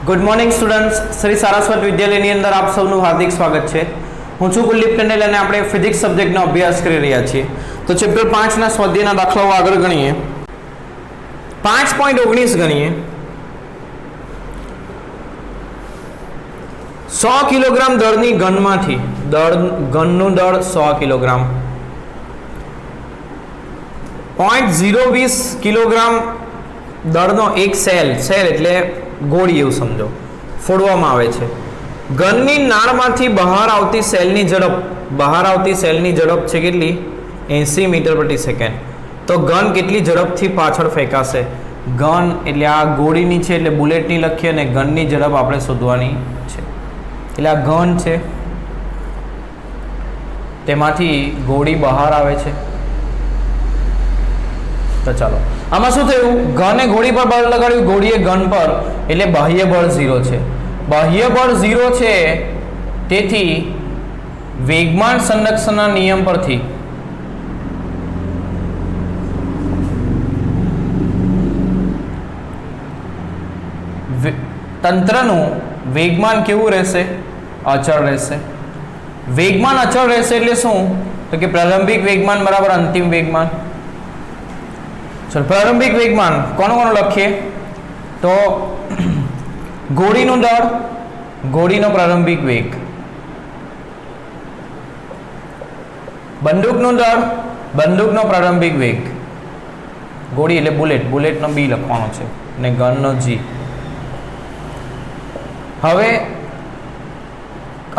Good morning students, Shri Saraswat વિદ્યાલયની અંદર આપ સૌનું હાર્દિક સ્વાગત છે. હું છું કુલદીપ ટંડેલ અને આપણે ફિઝિક્સ સબ્જેક્ટનો અભ્યાસ કરી રહ્યા છીએ. તો ચેપ્ટર 5 ના સ્વાધ્યાયના દાખલાઓ આગળ ગણીએ. 5.19 ગણીએ. 100 કિલોગ્રામ દળની ઘનમાંથી ઘનનું દળ 100 કિલોગ્રામ 0.020 કિલોગ્રામ દળનો એક સેલ એટલે ગોળી એવું સમજો ફોડવામાં આવે છે. ઘનની નાળમાંથી બહાર આવતી સેલની ઝડપ છે કેટલી? 80 મીટર પ્રતિ સેકન્ડ. તો ઘન કેટલી ઝડપથી પાછળ ફેંકાશે? ઘન એટલે આ ગોળીની છે એટલે બુલેટની લખીએ અને ઘનની ઝડપ આપણે શોધવાની છે. એટલે આ ઘન છે, તેમાંથી ગોળી બહાર આવે છે. તો ચાલો આમાં શું થયું? ઘને ગોળી પર બળ લગાડ્યું, ગોળીએ ઘન પર, એટલે બાહ્ય બળ 0 છે. બાહ્ય બળ 0 છે, તેથી વેગમાન સંરક્ષણના નિયમ પરથી તંત્રનું વેગમાન કેવું રહેશે? અચળ રહેશે. વેગમાન અચળ રહેશે એટલે શું? તો કે પ્રારંભિક વેગમાન બરાબર અંતિમ વેગમાન. પ્રારંભિક વેગમાન કોનું લખીએ? તો ગોળીનું દળ, ગોળીનો પ્રારંભિક વેગ, બંદૂકનું દળ, બંદૂકનો પ્રારંભિક વેગ. ગોળી એટલે બુલેટનો બી લખવાનો છે અને ગનનો જી. હવે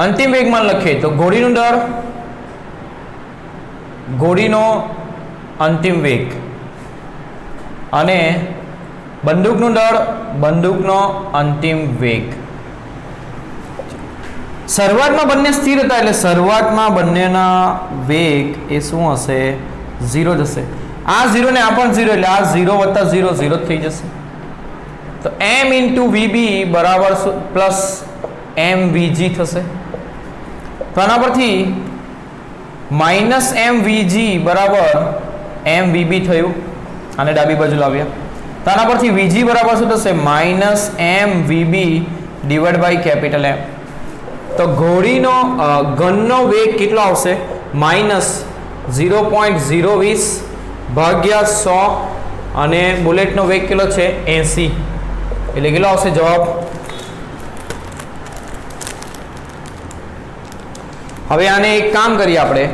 અંતિમ વેગમાન લખીએ તો ગોળીનું દળ, ગોળીનો અંતિમ વેગ અને બંદૂકનું દળ, બંદૂકનો અંતિમ વેગ. શરૂઆતમાં બંને સ્થિર હતા એટલે શરૂઆતમાં બંનેના વેગ એ શું હશે? 0 જશે. આ 0 ને આ પણ 0 એટલે આ 0 વત્તા 0 0 થઈ જશે. તો m ઇન્ટુ વીબી બરાબર પ્લસ એમ વીજી થશે. તો આના પરથી માઇનસ એમ વીજી બરાબર એમ વીબી થયું. આને ડાબી બાજુ લાવ્યા તો આના પરથી વીજી બરાબર શું થશે? Minus M VB divide by capital M. તો ગોળીનો ઘનનો વેગ કેટલો આવશે? માઇનસ 0.020 ભાગ્યા 100 અને બુલેટનો વેગ કેટલો છે? 80. એટલે કેટલો આવશે જવાબ? હવે આને એક કામ કરીએ આપણે,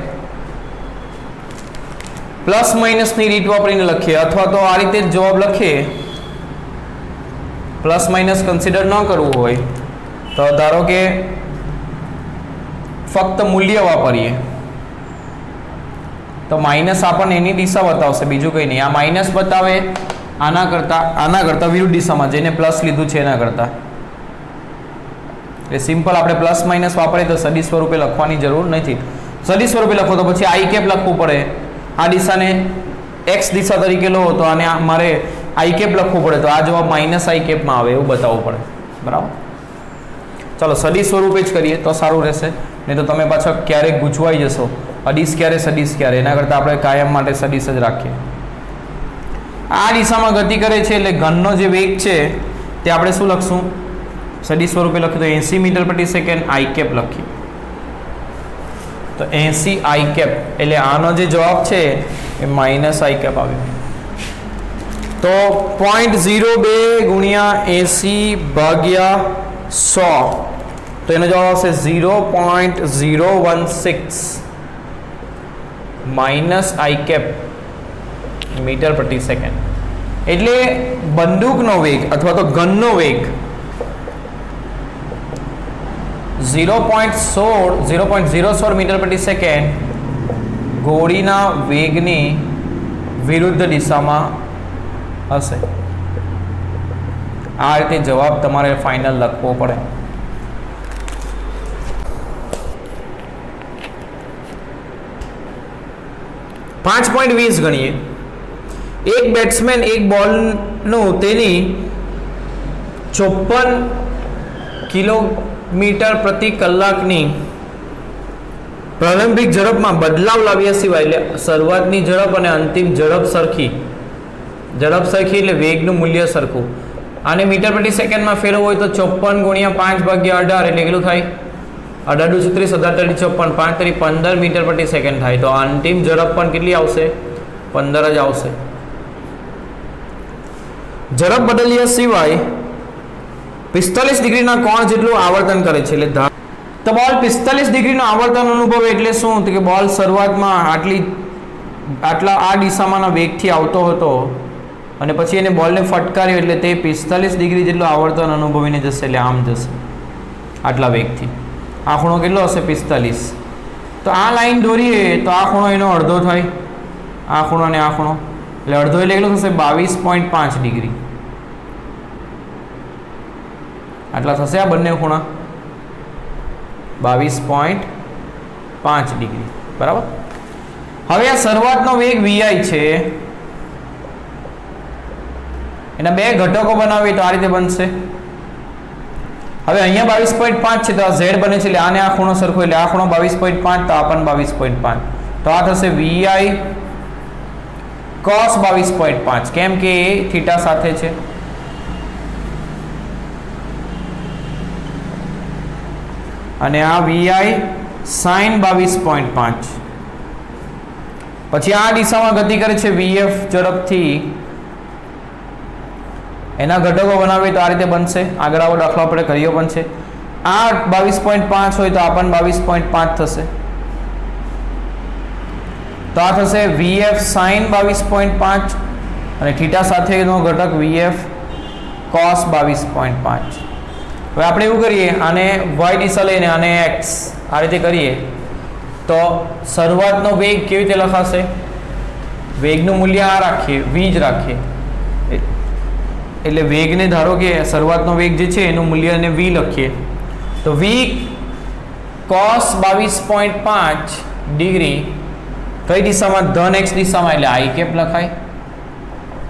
પ્લસ માઇનસની રીત વાપરીને લખીએ અથવા તો આ રીતે જ જવાબ લખીએ. પ્લસ માઇનસ કન્સિડર ન કરવું હોય તો ધારો કે ફક્ત મૂલ્ય વાપરીએ તો માઇનસ આપણને એની દિશા બતાવશે, બીજું કંઈ નહીં. આ માઇનસ બતાવે આના કરતાં વિરુદ્ધ દિશામાં, જેને પ્લસ લીધું છે એના કરતાં. એટલે સિમ્પલ આપણે પ્લસ માઇનસ વાપરીએ તો સદી સ્વરૂપે લખવાની જરૂર નથી. સદી સ્વરૂપે લખો તો પછી આઈ કેપ લખવું પડે. આ દિશાને એક્સ દિશા તરીકે લો તો આને મારે આઈ કેપ લખવું પડે, તો આ જવાબ માઇનસ આઈ કેપમાં આવે એવું બતાવવું પડે. બરાબર? ચાલો સદી સ્વરૂપે જ કરીએ તો સારું રહેશે, નહીં તો તમે પાછા ક્યારેક ગૂંચવાઈ જશો. અડીશ ક્યારે, સદીશ ક્યારે, એના કરતાં આપણે કાયમ માટે સદીશ જ રાખીએ. આ દિશામાં ગતિ કરે છે એટલે ઘનનો જે વેગ છે તે આપણે શું લખશું? સદી સ્વરૂપે લખીએ તો 80 મીટર પ્રતિ સેકન્ડ આઈ કેપ લખીએ તો 80 આઈ કેપ, એટલે આનો જે જવાબ છે એ માઇનસ આઈ કેપ આવ્યો. તો 0.02 ગુણ્યા 80 ભાગ્યા 100 તો એનો જવાબ આવશે 0.016 માઇનસ આઈ કેપ મીટર પ્રતિ સેકન્ડ. એટલે બંદૂકનો વેગ અથવા તો ગનનો વેગ 0.016 મીટર પ્રતિ સેકન્ડ ગોળીના વેગની વિરુદ્ધ દિશામાં હશે. આ રીતે જવાબ તમારે ફાઇનલ લખવો પડે. પાંચ 5.20 ગણીએ. એક બેટ્સમેન એક બોલનું તેની 54 કિલોમીટર પ્રતિ કલાકની પ્રારંભિક ઝડપમાં બદલાવ લાવ્યા સિવાય, એટલે શરૂઆતની ઝડપ અને અંતિમ ઝડપ સરખી એટલે વેગનું મૂલ્ય સરખું, આને મીટર પ્રતિ સેકન્ડમાં ફેરવવું હોય તો 54 ગુણ્યા 5 ભાગ્યા 18 એટલે કેટલું થાય? 18 × 36 18 × 54 5 તરી 15 મીટર પ્રતિ સેકન્ડ થાય. તો અંતિમ ઝડપ પણ કેટલી આવશે? 15 જ આવશે. ઝડપ બદલ્યા સિવાય 45 ડિગ્રીના કોણ જેટલું આવર્તન કરે છે. એટલે તો બોલ 45 ડિગ્રીનો આવર્તન અનુભવ એટલે શું? તો કે બોલ શરૂઆતમાં આટલા આ દિશામાંના વેગથી આવતો હતો અને પછી એને બોલને ફટકાર્યો એટલે તે 45 ડિગ્રી જેટલું આવર્તન અનુભવીને જશે. એટલે આમ જશે આટલા વેગથી. આ ખૂણો કેટલો હશે? 45. તો આ લાઈન દોરીએ તો આ ખૂણો એનો અડધો થાય. આ ખૂણો અને આ ખૂણો એટલે અડધો એટલે કેટલું થશે? 22.5 ડિગ્રી. આટલા થશે આ બંને ખૂણા 22.5 ડિગ્રી. બરાબર. હવે આ શરૂઆતનો વેગ vi છે, એના બે ઘટકો બનાવીએ તો આ રીતે બનશે. હવે અહીંયા 22.5 છે તો આ z બને છે એટલે આને આ ખૂણો સરખો એટલે આ ખૂણો 22.5 તો આ પણ 22.5. તો આ થશે vi cos 22.5 કેમ કે એ થીટા સાથે છે. અને આ vi sin 22.5. પછી આ દિશામાં ગતિ કરે છે vf ઝડપથી, એના ઘટકો બનાવીએ તો આ રીતે બનશે. આગળ આવો દાખલો આપણે કર્યો પણ છે. આ 22.5 હોય તો આ પણ 22.5 થશે. તો આ થશે vf sin 22.5 અને થીટા સાથેનો ઘટક vf cos 22.5. હવે આપણે એવું કરીએ, આને y દિશા લઈને આને x આ રીતે કરીએ તો શરૂઆતનો વેગ કેવી રીતે લખાશે? વેગનું મૂલ્ય આ રાખીએ, v જ રાખીએ. એટલે વેગને ધારો કે શરૂઆતનો વેગ જે છે એનું મૂલ્યને v લખીએ તો v cos 22.5 ડિગ્રી કઈ દિશામાં? ધન x દિશામાં એટલે i કેપ લખાય.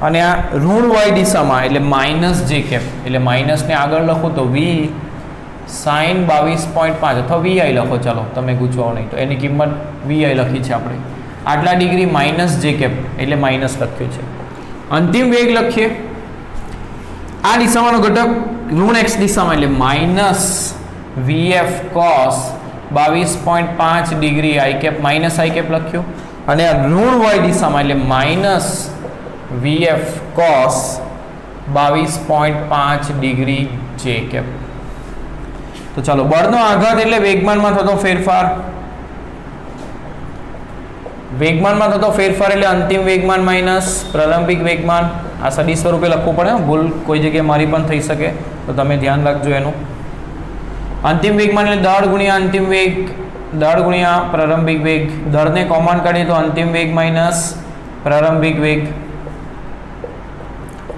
અને આ ઋણ y દિશામાં એટલે માઇનસ j કેપ એટલે માઇનસને આગળ લખો તો v sin 22.5 અથવા vi લખો. ચાલો તમે ગુચવાઓ નહીં તો એની કિંમત vi લખી છે આપણે. આટલા ડિગ્રી માઇનસ j કેપ એટલે માઇનસ લખ્યું છે. અંતિમ વેગ લખીએ. આ દિશામાંનો ઘટક ઋણ x દિશામાં એટલે minus vf cos 22.5 degree i cap minus i cap લખ્યું. અને આ ઋણ y દિશામાં એટલે minus vf cos 22.5 degree j cap. તો ચાલો, બળનો આઘાત એટલે વેગમાનમાં થતો ફેરફાર. વેગમાનમાં થતો ફેરફાર એટલે અંતિમ વેગમાન માઇનસ પ્રારંભિક વેગમાન. આ સદી સ્વરૂપે લખવું પડે, ભૂલ કોઈ જગ્યાએ મારી પણ થઈ શકે તો તમે ધ્યાન રાખજો એનું. અંતિમ વેગમાન એટલે દળ ગુણ્યા અંતિમ વેગ, દળ ગુણ્યા પ્રારંભિક વેગ. દળને કોમન કાઢીએ તો અંતિમ વેગ માઇનસ પ્રારંભિક વેગ.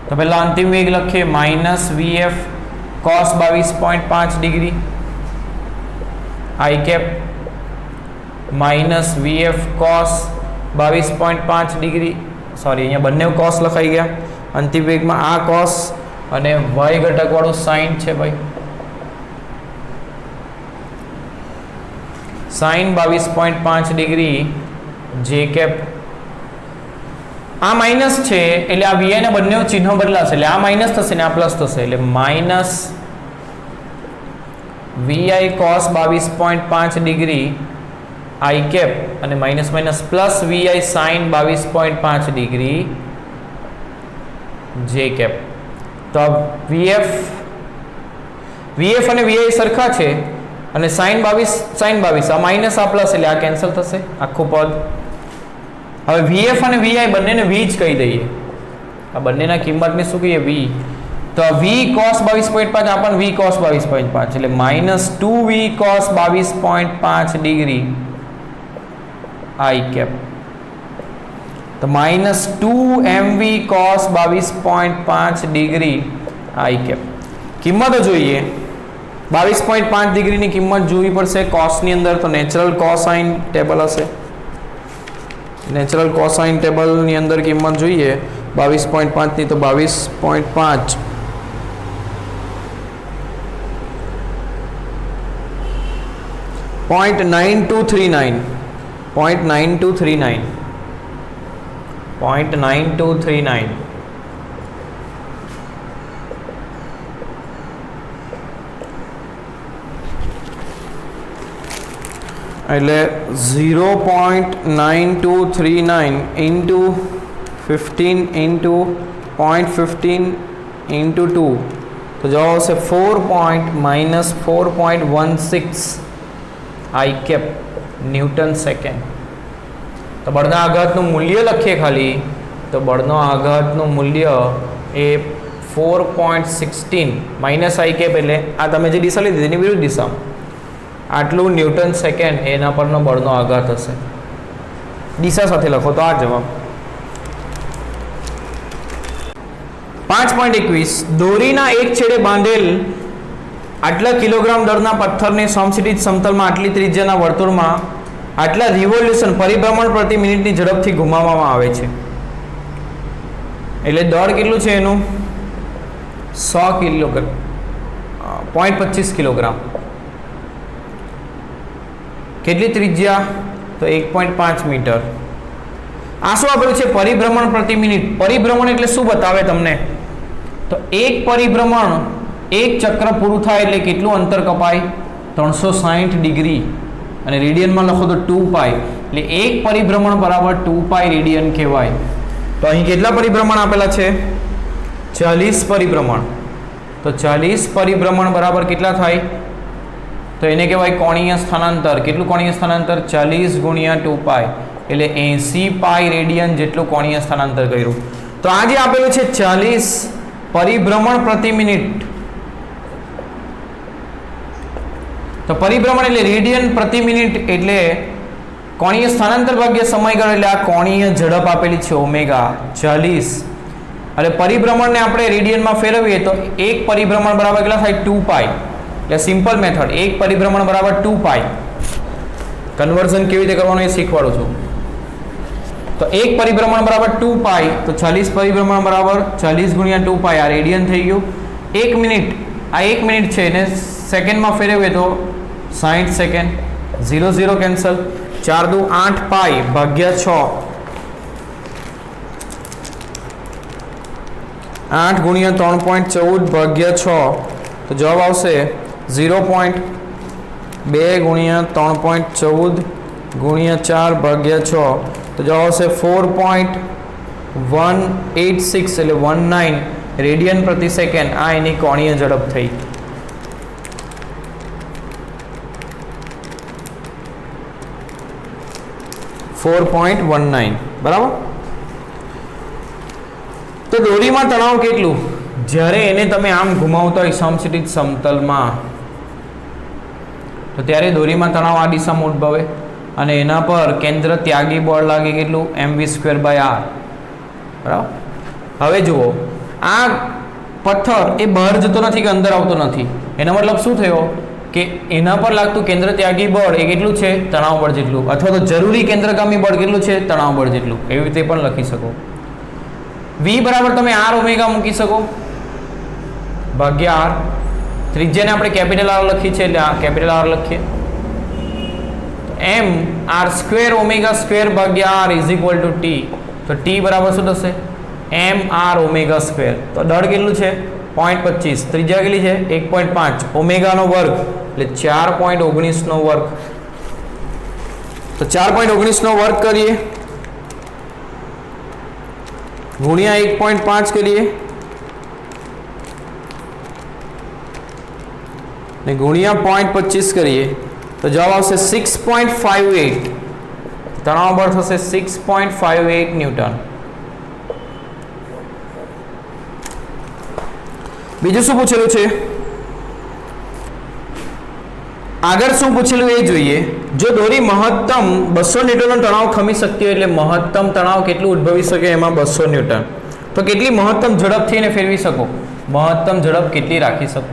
તો પહેલા અંતિમ વેગ લખીએ minus vf cos 22.5 degree i cap minus vf cos 22.5 degree. Sorry, અહીંયા બંને cos લખાઈ ગયા. અંતિમ વેગમાં આ cos અને y ઘટકવાળું sin છે ભાઈ. sin 22.5 degree j cap. આ માઇનસ છે એટલે આ vi ના બંને ચિહ્નો બદલાશે એટલે આ માઇનસ થશે ને આ પ્લસ થશે એટલે minus vi cos 22.5 degree i cap અને minus minus plus vi sin 22.5 degree j cap. તો vf અને vi સરખા છે અને sin 22 આ માઇનસ આ પ્લસ એટલે આ કેન્સલ થશે આખું પદ. હવે vf અને vi બંનેને v જ કહી દઈએ. આ બંનેના કિંમતને શું કહીએ? v. તો v cos 22.5 આ પણ v cos 22.5 એટલે minus 2v cos 22.5 degree i cap. તો minus 2mv cos 22.5 degree i cap. કિંમતો જોઈએ. 22.5 ડિગ્રીની કિંમત જોવી પડશે કોસની અંદર. તો નેચરલ કોસાઇન ટેબલ હશે. નેચરલ કોસાઇન ટેબલની અંદર કિંમત જોઈએ 22.5 ની તો 22.5 0.9239 0.9239 એટલે 0.9239 ઇન્ટુ 15 ઇન્ટુ 0.15 ઇન્ટુ 2 તો જવાબ આવશે 4.16 આઈ કેપ ન્યૂટન સેકન્ડ. તો બળના આઘાતનું મૂલ્ય લખીએ ખાલી, તો બળનો આઘાતનું મૂલ્ય એ 4.16 માઇનસ આઈ કેપ એટલે આ તમે જે દિશા લીધી તેની વિરુદ્ધ દિશામાં આટલું ન્યૂટન સેકન્ડ એના પરનો બળનો આઘાત હશે. દિશા સાથે લખો તો આ જવાબ. 5.21 દોરીના એક છેડે બાંધેલ આટલા કિલોગ્રામ દળના પથ્થરને સમક્ષિતિજ સમતલમાં આટલી ત્રિજ્યાના વર્તુળમાં આટલા રિવોલ્યુશન પરિભ્રમણ પ્રતિ મિનિટની ઝડપથી ઘુમાવવામાં આવે છે. એટલે દળ કેટલું છે એનું 100 કિલોગ્રામ 0.25 કિલોગ્રામ. કેટલી ત્રિજ્યા તો 1.5 મીટર. આ શું આપેલું છે પરિભ્રમણ પ્રતિ મિનિટ. પરિભ્રમણ એટલે શું બતાવે તમને તો એક પરિભ્રમણ એક ચક્ર પૂરું થાય એટલે કેટલું અંતર કપાય 360 ડિગ્રી અને રેડિયનમાં લખો તો 2π એટલે એક પરિભ્રમણ બરાબર 2π રેડિયન કહેવાય. તો અહીં કેટલા પરિભ્રમણ આપેલા છે 40 પરિભ્રમણ. તો 40 પરિભ્રમણ બરાબર કેટલા થાય તો એને કહેવાય કોણીય સ્થાનાંતર. કેટલું કોણીય સ્થાનાંતર 40 ગુણ્યા 2π એટલે 80π રેડિયન જેટલું કોણીય સ્થાનાંતર કર્યું. તો આ જે આપેલું છે 40 પરિભ્રમણ પ્રતિ મિનિટ, તો પરિભ્રમણ એટલે રેડિયન પ્રતિ મિનિટ એટલે કોણીય સ્થાનાંતર ભાગ્યા સમયગાળો એટલે આ કોણીય ઝડપ આપેલી છે ઓમેગા 40 અને પરિભ્રમણને આપણે રેડિયનમાં ફેરવીએ તો એક પરિભ્રમણ બરાબર કેટલા થાય 2π. એટલે સિમ્પલ મેથડ એક પરિભ્રમણ બરાબર 2π. કન્વર્ઝન કેવી રીતે કરવાનું એ શીખવાડું છું. તો એક પરિભ્રમણ બરાબર 2π તો 40 પરિભ્રમણ બરાબર 40 ગુણ્યા 2π આ રેડિયન થઈ ગયું. 1 મિનિટ આ 1 મિનિટ છે એને સેકન્ડમાં ફેરવીએ તો 60 સેકન્ડ. 0 0 કેન્સલ. 4 દુ 8π ભાગ્યા 6 8 ગુણ્યા 3.14 ભાગ્યા 6 તો જવાબ આવશે 0.2 ગુણ્યા 3.14 ગુણ્યા 4 ભાગ્યા 6 તો જવાબ આવશે 4.186 એટલે 19 રેડિયન પ્રતિ સેકન્ડ. આ એની કોણીય ઝડપ થઈ. બરાબર. તો દોરીમાં તણાવ કેટલું જ્યારે એને તમે આમ ઘુમાવતા હોય સમક્ષિતિજ સમતલમાં તો ત્યારે દોરીમાં તણાવ આ દિશામાં ઉદ્ભવે અને એના પર કેન્દ્ર ત્યાગી બળ લાગે કેટલું mv² / r. બરાબર. હવે જુઓ આ પથ્થર એ બહાર જતો નથી કે અંદર આવતો નથી. એનો મતલબ શું થયો કે એના પર લાગતું કેન્દ્ર ત્યાગી બળ એ કેટલું છે તણાવ બળ જેટલું, અથવા તો જરૂરી કેન્દ્રગામી બળ કેટલું છે તણાવ બળ જેટલું. એવી રીતે પણ લખી શકો. v બરાબર તમે r ઓમેગા મૂકી શકો ભાગ્યા r. ત્રિજ્યાને આપણે કેપિટલ R લખી છે એટલે આ કેપિટલ R લખીએ. m r² ઓમેગા સ્ક્વેર ભાગ્યા r is equal to t. તો t બરાબર શું થશે m r ઓમેગા સ્ક્વેર. તો દળ કેટલું છે 0.25. ત્રિજ્યા કેટલી છે 1.5 ઓમેગાનો વર્ગ એટલે 4.19 નો વર્ગ. તો 4.19 નો વર્ગ કરીએ ગુણ્યા 1.5 કરીએ ને ગુણ્યા 0.25 કરીએ તો જવાબ આવશે 6.58. તણાવ બળ થશે 6.58 ન્યૂટન. બીજું શું પૂછેલું છે આગળ શું પૂછેલું એ જોઈએ. જો દોરી મહત્તમ 200 ન્યૂટનનો તણાવ ખમી શકતી હોય એટલે મહત્તમ તણાવ કેટલું ઉદ્ભવી શકે એમાં 200 ન્યૂટન. તો કેટલી મહત્તમ ઝડપથી એને ફેરવી શકો, મહત્તમ ઝડપ કેટલી રાખી શકો.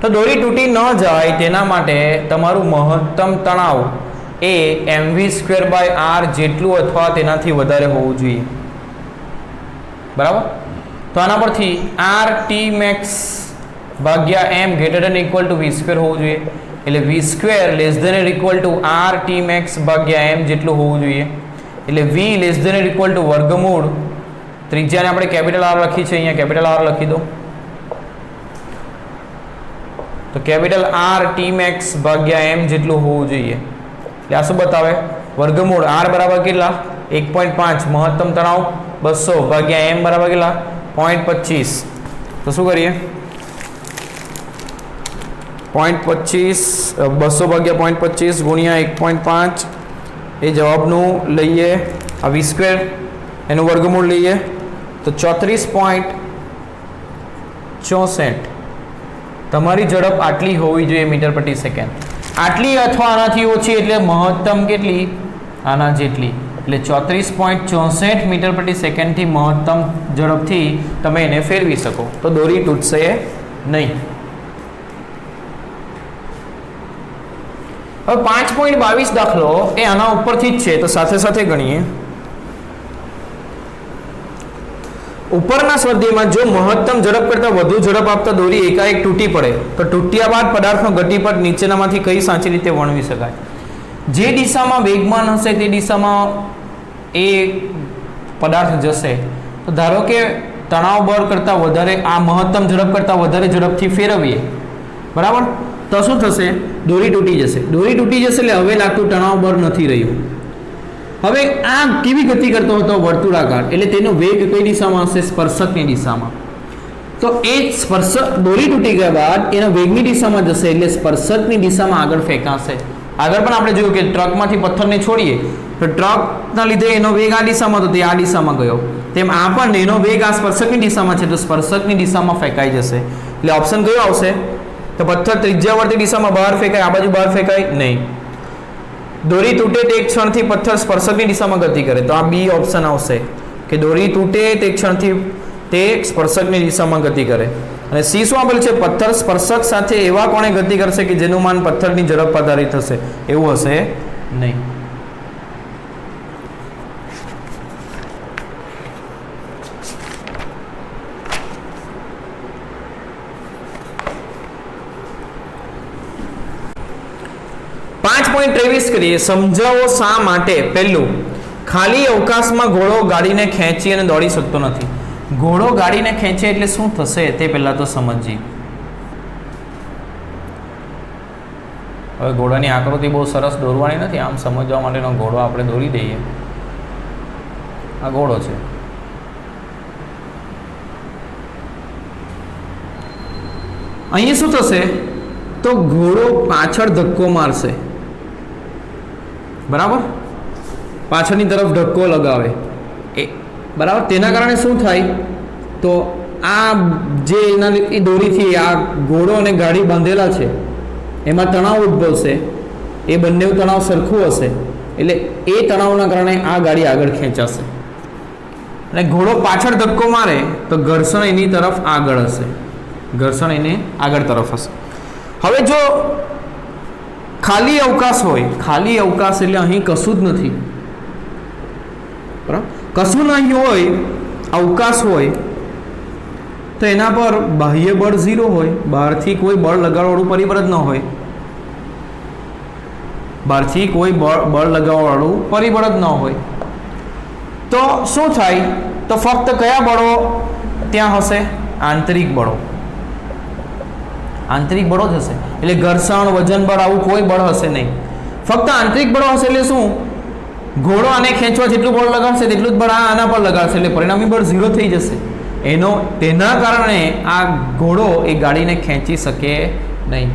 તો દોરી તૂટી ન જાય તેના માટે તમારું મહત્તમ તણાવ એ mv² / r જેટલું અથવા તેનાથી વધારે હોવું જોઈએ. બરાબર. તો આના પરથી RT max ભાગ્યા m greater than equal to v² હોવું જોઈએ. એટલે v² less than or equal to RT max ભાગ્યા m જેટલું હોવું જોઈએ. એટલે v less than or equal to વર્ગમૂળ ત્રિજ્યાને આપણે કેપિટલ R લખી છે, અહીંયા કેપિટલ R લખી દો. તો કેપિટલ RT max ભાગ્યા m જેટલું હોવું જોઈએ. એટલે આ શું બતાવે? વર્ગમૂળ r બરાબર કેટલા? 1.5 મહત્તમ તણાવ 200 ભાગ્યા m બરાબર કેટલા? 0.25. તો શું કરીએ? 0.25 200 ભાગ્યા 0.25 ગુણ્યા 1.5 એ જવાબનું લઈએ આ v² એનું વર્ગમૂળ લઈએ તો 34.64. તમારી ઝડપ આટલી હોવી જોઈએ મીટર પ્રતિ સેકન્ડ. આટલી અથવા આનાથી ઓછી એટલે મહત્તમ કેટલી? આના જેટલી. એટલે 34.64 મીટર પ્રતિ સેકન્ડથી મહત્તમ ઝડપથી તમે એને ફેરવી શકો તો દોરી તૂટશે નહીં. હવે 5.22 દાખલો એ આના ઉપરથી જ છે તો સાથે સાથે ગણીએ. ઉપરના સ્વાધ્યાયમાં જો મહત્તમ ઝડપ કરતાં વધુ ઝડપ આપતા દોરી એકાએક તૂટી પડે તો તૂટ્યા બાદ પદાર્થનો ગતિપથ નીચેનામાંથી કઈ સાચી રીતે વર્ણવી શકાય? જે દિશામાં વેગમાન હશે તે દિશામાં એ પદાર્થ જશે. તો ધારો કે તણાવ બળ કરતાં વધારે આ મહત્તમ ઝડપ કરતાં વધારે ઝડપથી ફેરવીએ, બરાબર, તો શું થશે? દોરી તૂટી જશે. દોરી તૂટી જશે એટલે હવે લાગતું તણાવ બળ નથી રહ્યું. હવે આ કેવી ગતિ કરતો હતો? વર્તુળાકાર. એટલે તેનો વેગ કઈ દિશામાં હશે? સ્પર્શકની દિશામાં. તો એ સ્પર્શક દોરી તૂટી ગયા બાદ એના વેગની દિશામાં જશે એટલે સ્પર્શકની દિશામાં આગળ ફેંકાશે. આગળ પણ આપણે જોયું કે ટ્રકમાંથી પથ્થરને છોડીએ તો ટ્રકના લીધે એનો વેગ આ દિશામાં હતો તે આ દિશામાં ગયો. તેમ આ પણ એનો વેગ આ સ્પર્શકની દિશામાં છે તો સ્પર્શકની દિશામાં ફેંકાઈ જશે. એટલે ઓપ્શન કયો આવશે? તો પથ્થર ત્રિજ્યાવર્તી દિશામાં બહાર ફેંકાય, આ બાજુ બહાર ફેંકાય નહીં. દોરી તૂટે તે ક્ષણથી પથ્થર સ્પર્શકની દિશામાં ગતિ કરે તો આ બી ઓપ્શન આવશે કે દોરી તૂટે તે ક્ષણથી તે સ્પર્શકની દિશામાં ગતિ કરે. અને સી શું આપેલું છે? પથ્થર સ્પર્શક સાથે એવા કોણે ગતિ કરશે કે જેનું માન પથ્થરની ઝડપ આધારિત હશે? એવું હશે નહીં. કરીએ. સમજાવો શા માટે પહેલું ખાલી અવકાશમાં ઘોડો ગાડીને ખેંચી અને દોડી શકતો નથી. ઘોડો ગાડીને ખેંચે એટલે શું થશે તે પહેલા તો સમજીએ. હવે ઘોડાની આકૃતિ બહુ સરસ દોરવાની નથી, આમ સમજવા માટેનો ઘોડો આપણે દોરી દઈએ. આ ઘોડો છે. અહીંયા શું થશે? તો ઘોડો પાછળ ધક્કો મારશે, બરાબર, પાછળની તરફ ધક્કો લગાવે એ, બરાબર. તેના કારણે શું થાય? તો આ જે એના દોરીથી આ ઘોડો અને ગાડી બાંધેલા છે એમાં તણાવ ઉદ્ભવશે. એ બંને તણાવ સરખું હશે એટલે એ તણાવના કારણે આ ગાડી આગળ ખેંચાશે. અને ઘોડો પાછળ ધક્કો મારે તો ઘર્ષણ એની તરફ આગળ હશે, ઘર્ષણ એને આગળ તરફ હશે. હવે જો ખાલી અવકાશ હોય, ખાલી અવકાશ એટલે અહીં કશું જ નથી, બરાબર, કશું નહીં હોય, અવકાશ હોય તો એના પર બાહ્ય બળ 0 હોય, બહારથી કોઈ બળ લગાડવાળું પરિબળ જ ન હોય, બહારથી કોઈ બળ લગાવવાળું પરિબળ જ ન હોય. તો શું થાય? તો ફક્ત કયા બળો ત્યાં હશે? આંતરિક બળો, આંતરિક બળો જ હશે. એટલે ઘર્ષણ, વજન બળ આવું કોઈ બળ હશે નહીં, ફક્ત આંતરિક બળો હશે. એટલે શું? ઘોડો આને ખેંચવા જેટલું બળ લગાડશે તેટલું જ બળ આના પર લગાડશે એટલે પરિણામી બળ 0 થઈ જશે. તેના કારણે આ ઘોડો એ ગાડીને ખેંચી શકે નહીં.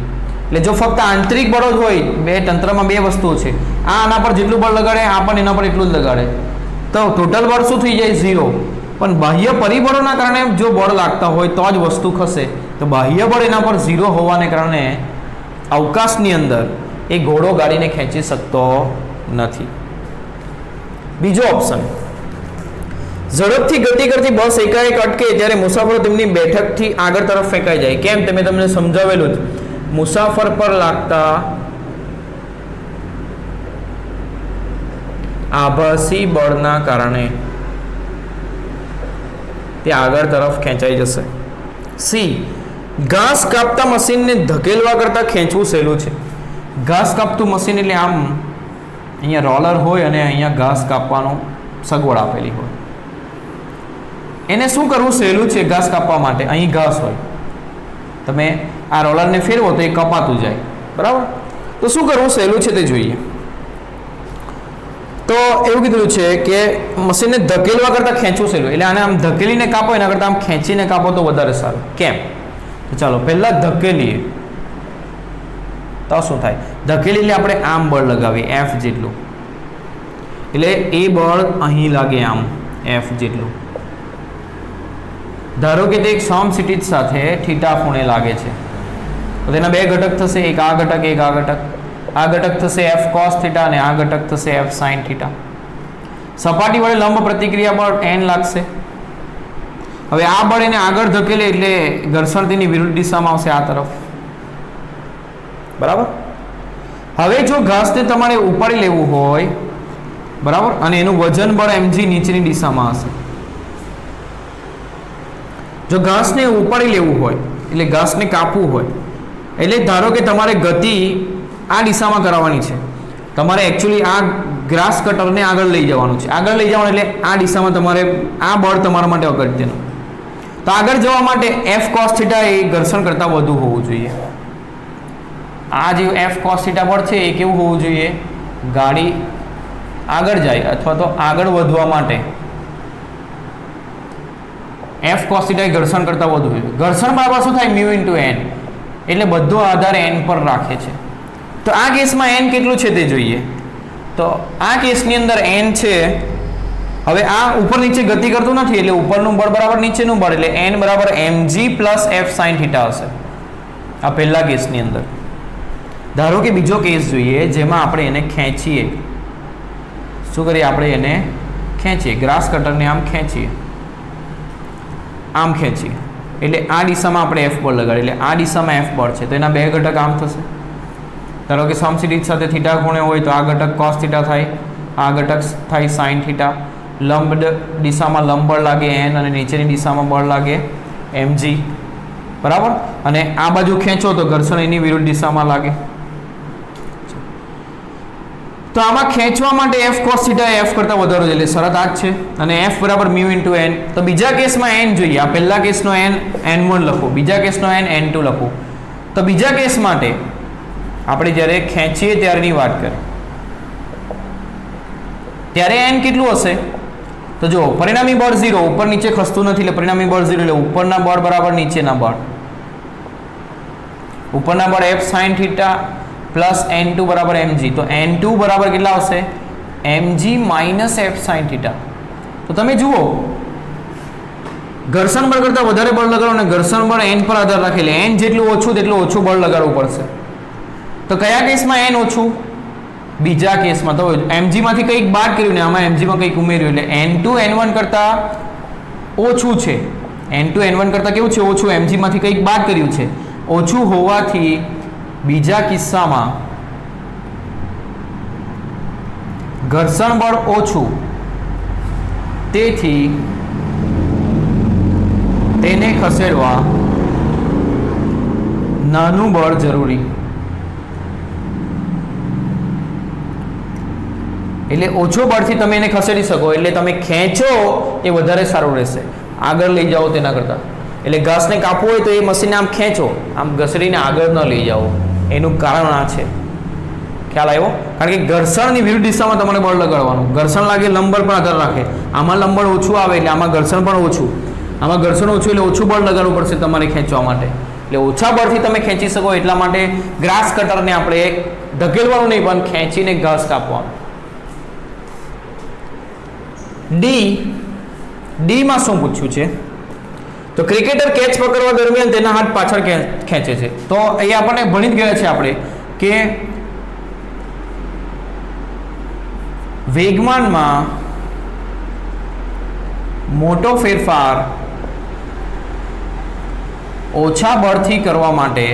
એટલે જો ફક્ત આંતરિક બળો જ હોય, બે તંત્રમાં બે વસ્તુઓ છે, આ આના પર જેટલું બળ લગાડે આ પણ એના પર એટલું જ લગાડે તો ટોટલ બળ શું થઈ જાય? 0. પણ બાહ્ય પરિબળોના કારણે જો બળ લાગતા હોય તો જ વસ્તુ ખસે. તો બાહ્ય બળ એના પર 0 હોવાને કારણે અવકાશની અંદર એ ઘોડો ગાડીને ખેંચી શકતો નથી. બીજો ઓપ્શન, ઝડપથી ગતિ કરતી બસ એકાએક અટકે ત્યારે મુસાફરો તેમની બેઠકથી આગળ તરફ ફેંકાઈ જાય. કેમ? તમે તમને સમજાવેલું જ. મુસાફર પર લાગતા આભાસી બળના કારણે તે આગળ તરફ ખેંચાઈ જશે. સી, ઘાસ કાપતા મશીનને ધકેલવા કરતાં ખેંચવું સહેલું છે. ઘાસ કાપતું મશીન એટલે આમ અહીંયા રોલર હોય અને અહીંયા ઘાસ કાપવાનો સગવડ આપેલી હોય. એને શું કરવું સહેલું છે? ઘાસ કાપવા માટે અહીં ઘાસ હોય, તમે આ રોલરને ફેરવો તો એ કપાતું જાય, બરાબર. તો શું કરવું સહેલું છે તે જોઈએ. તો એવું કીધું છે કે મશીનને ધકેલવા કરતાં ખેંચવું સહેલું, એટલે આને આમ ધકેલીને કાપો એના કરતાં આમ ખેંચીને કાપો તો વધારે સારું. કેમ? તો ચાલો પહેલાં ધકેલીએ તો શું થાય? ધકેલી એટલે આપણે આમ બળ લગાવીએ એફ જેટલું, એટલે એ બળ અહીં લાગે આમ એફ જેટલું. ધારો કે તે એક સમક્ષિતિજ સાથે થીટા ખૂણે લાગે છે, તો તેના બે ઘટક થશે, એક આ ઘટક એક આ ઘટક. આ ઘટક થશે એફ કોસ થીટા અને આ ઘટક થશે એફ સાઇન થીટા. સપાટી વડે લંબ પ્રતિક્રિયા બળ n લાગશે. હવે આ બળ એને આગળ ધકેલે એટલે ઘર્ષણ તેની વિરુદ્ધ દિશામાં આવશે આ તરફ. બરાબર. હવે જો ઘાસને તમારે ઉપાડી લેવું હોય, બરાબર, અને એનું વજન બળ mg નીચેની દિશામાં હશે. જો ઘાસને ઉપાડી લેવું હોય એટલે ઘાસને કાપવું હોય, એટલે ધારો કે તમારે ગતિ આ દિશામાં કરાવવાની છે, તમારે એકચ્યુઅલી આ ગ્રાસ કટરને આગળ લઈ જવાનું છે. આગળ લઈ જવાનું એટલે આ દિશામાં તમારે આ બળ તમારા માટે અગત્યનું. તો આગળ જવા માટે એફ કોસ થીટા એ ઘર્ષણ કરતાં વધુ હોવું જોઈએ. આ જે એફ કોસ થીટા બળ છે એ કેવું હોવું જોઈએ? ગાડી આગળ જાય અથવા તો આગળ વધવા માટે એફ કોસ થીટા એ ઘર્ષણ કરતાં વધુ હોય. ઘર્ષણ બરાબર શું થાય? મ્યુ ઇન્ટુ એન, એટલે બધો આધાર એન પર રાખે છે. તો આ કેસમાં એન કેટલું છે તે જોઈએ. તો આ કેસની અંદર એન છે, હવે આ ઉપર નીચે ગતિ કરતું નથી એટલે ઉપરનું બળ બરાબર નીચેનું બળ, એટલે એન બરાબર mg plus F sine theta હશે આ પહેલા કેસની અંદર. ધારો કે બીજો કેસ જોઈએ જેમાં આપણે એને ખેંચીએ. શું કરીએ? આપણે એને ખેંચીએ, ગ્રાસ કટરને આમ ખેંચીએ, આમ ખેંચીએ એટલે આ દિશામાં આપણે એફ બળ લગાડીએ, એટલે આ દિશામાં એફ બળ છે, તો એના બે ઘટક આમ થશે. ધારો કે સમક્ષિતિજ સાથે થીટા ખૂણે હોય તો આ ઘટક કોસ થીટા થાય, આ ઘટક થાય સાઇન થીટા. લંબ દિશામાં લંબ બળ લાગે n અને નીચેની દિશામાં બળ લાગે mg. બરાબર. અને આ બાજુ ખેંચો તો ઘર્ષણ એની વિરુદ્ધ દિશામાં લાગે. તો આમાં ખેંચવા માટે એફ કોસ થીટા એફ કરતાં વધારે છે, એટલે શરત આ જ છે. અને એફ બરાબર મ્યુ ઇન્ટુ એન. તો બીજા કેસમાં એન જોઈએ. આ પહેલા કેસનો એન n1 લખો, બીજા કેસનો એન n2 લખો. તો બીજા કેસ માટે આપણે જ્યારે ખેંચીએ ત્યારની વાત કરીએ, ત્યારે એન કેટલું હશે? તો જો પરિણામી બળ 0, ઉપર નીચે ખસતું નથી એટલે પરિણામી બળ 0, એટલે ઉપરના બળ બરાબર નીચેના બળ. ઉપરના બળ F sine theta plus n2 બરાબર mg. તો n2 બરાબર કેટલા આવશે? mg minus F sine theta. તો તમે જુઓ ઘર્ષણ બળ કરતાં વધારે બળ લગાડો અને ઘર્ષણ બળ n પર આધાર રાખે, એટલે n જેટલું ઓછું તેટલું ઓછું બળ લગાડવું પડશે. તો કયા કેસમાં n ઓછું? બીજા કેસમાં. તો mg માંથી કંઈક બાદ કર્યું ને આમાં mg માં કંઈક ઉમેર્યું, એટલે n2 n1 કરતાં ઓછું છે. n2 n1 કરતાં કેવું છે? ઓછું. mg માંથી કંઈક બાદ કર્યું છે, ઓછું હોવાથી બીજા કિસ્સામાં ઘર્ષણ બળ ઓછું, તેથી તેને ખસેડવા નાનું બળ જરૂરી. એટલે ઓછો બળથી તમે એને ખસેડી શકો, એટલે તમે ખેંચો એ વધારે સારું રહેશે આગળ લઈ જાઓ તેના કરતાં. એટલે ઘાસને કાપવું હોય તો એ મશીનને આમ ખેંચો, આમ ઘસડીને આગળ ન લઈ જાઓ. એનું કારણ આ છે. ખ્યાલ આવ્યો? કારણ કે ઘર્ષણની વિરુદ્ધ દિશામાં તમારે બળ લગાડવાનું. ઘર્ષણ લાગે લંબર પર આધાર રાખે. આમાં લંબર ઓછું આવે એટલે આમાં ઘર્ષણ પણ ઓછું, આમાં ઘર્ષણ ઓછું એટલે ઓછું બળ લગાડવું પડશે તમારે ખેંચવા માટે. એટલે ઓછા બળથી તમે ખેંચી શકો એટલા માટે ગ્રાસ કટરને આપણે ધકેલવાનું નહીં પણ ખેંચીને ઘાસ કાપવાનું. ડીમાં શું પૂછ્યું છે? તો ક્રિકેટર કેચ પકડવા દરમિયાન તેના હાથ પાછળ ખેંચે છે. તો એ આપણને ભણી જ ગયા છે આપણે કે વેગમાનમાં મોટો ફેરફાર ઓછા બળથી કરવા માટે